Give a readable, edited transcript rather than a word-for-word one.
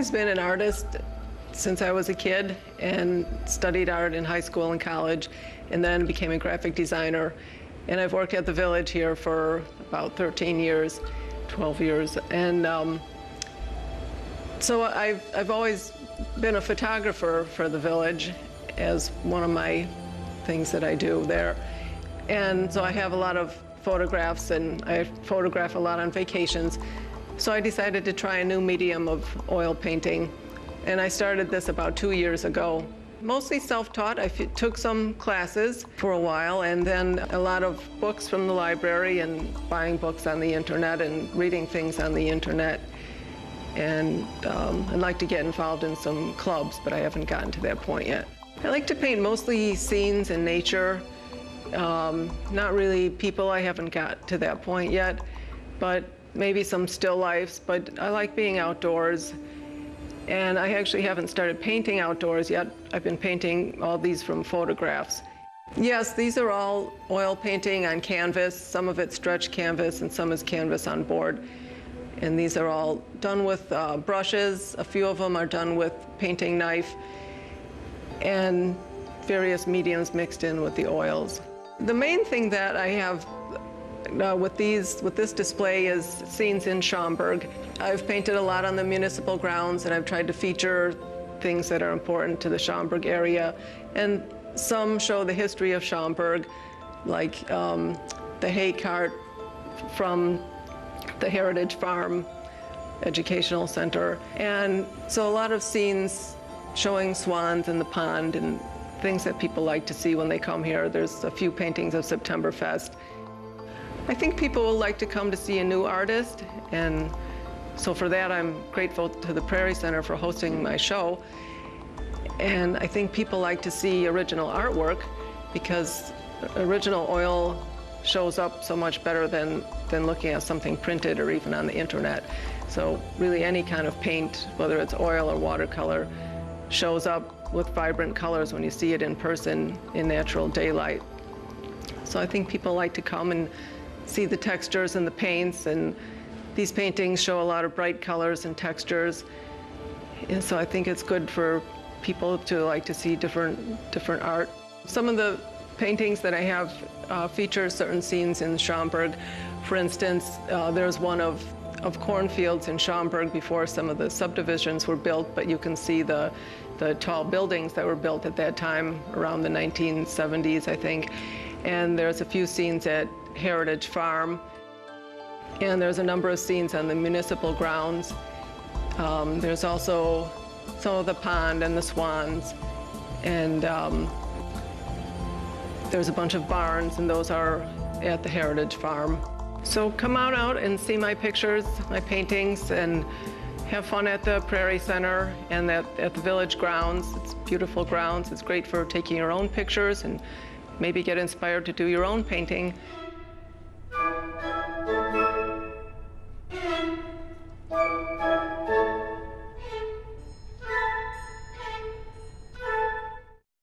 always been an artist since I was a kid and studied art in high school and college, and then became a graphic designer. And I've worked at the Village here for about 13 years, 12 years. And so I've always been a photographer for the Village as one of my things that I do there. And so I have a lot of photographs, and I photograph a lot on vacations. So I decided to try a new medium of oil painting. And I started this about 2 years ago. Mostly self-taught. I took some classes for a while, and then a lot of books from the library and buying books on the internet and reading things on the internet. And I'd like to get involved in some clubs, but I haven't gotten to that point yet. I like to paint mostly scenes and nature. Not really people. I haven't got to that point yet, but maybe some still lifes. But I like being outdoors. And I actually haven't started painting outdoors yet. I've been painting all these from photographs. Yes, these are all oil painting on canvas. Some of it's stretch canvas and some is canvas on board. And these are all done with brushes. A few of them are done with painting knife and various mediums mixed in with the oils. The main thing that I have with this display is scenes in Schaumburg. I've painted a lot on the municipal grounds, and I've tried to feature things that are important to the Schaumburg area. And some show the history of Schaumburg, like the hay cart from the Heritage Farm Educational Center. And so a lot of scenes showing swans in the pond and things that people like to see when they come here. There's a few paintings of Septemberfest. I think people will like to come to see a new artist, and so for that I'm grateful to the Prairie Center for hosting my show. And I think people like to see original artwork because original oil shows up so much better than looking at something printed or even on the internet. So really any kind of paint, whether it's oil or watercolor, shows up with vibrant colors when you see it in person in natural daylight. So I think people like to come and see the textures and the paints, and these paintings show a lot of bright colors and textures. And so I think it's good for people to like to see different art. Some of the paintings that I have feature certain scenes in Schaumburg. For instance, there's one of cornfields in Schaumburg before some of the subdivisions were built, but you can see the tall buildings that were built at that time around the 1970s, I think. And there's a few scenes at Heritage Farm, and there's a number of scenes on the municipal grounds. There's also some of the pond and the swans, and there's a bunch of barns, and those are at the Heritage Farm. So come on out and see my pictures, my paintings, and have fun at the Prairie Center and at the Village grounds. It's beautiful grounds. It's great for taking your own pictures and maybe get inspired to do your own painting.